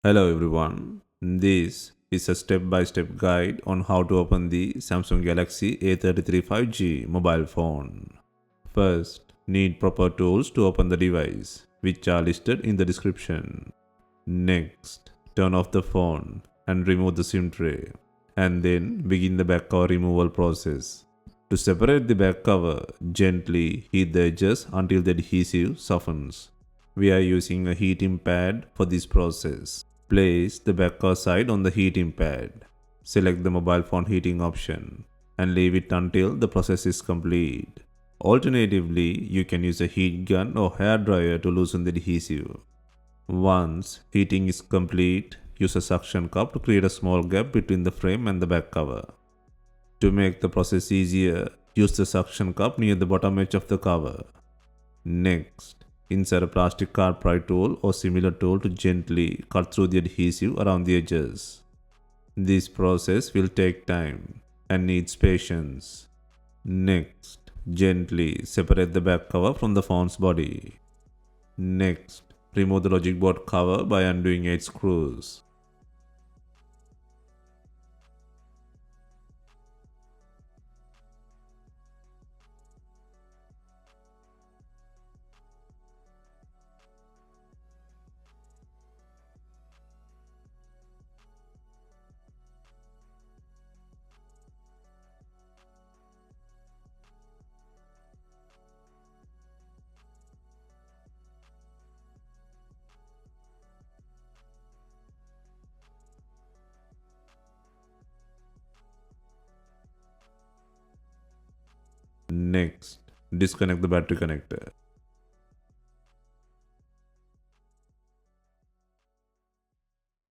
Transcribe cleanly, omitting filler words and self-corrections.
Hello everyone, this is a step-by-step guide on how to open the Samsung Galaxy A33 5G mobile phone. First, need proper tools to open the device, which are listed in the description. Next, turn off the phone and remove the SIM tray, and then begin the back cover removal process. To separate the back cover, gently heat the edges until the adhesive softens. We are using a heating pad for this process. Place the back cover side on the heating pad. Select the mobile phone heating option and leave it until the process is complete. Alternatively, you can use a heat gun or hair dryer to loosen the adhesive. Once heating is complete, use a suction cup to create a small gap between the frame and the back cover. To make the process easier, use the suction cup near the bottom edge of the cover. Next, insert a plastic card pry tool or similar tool to gently cut through the adhesive around the edges. This process will take time and needs patience. Next, gently separate the back cover from the phone's body. Next, remove the logic board cover by undoing 8 screws. Next, disconnect the battery connector.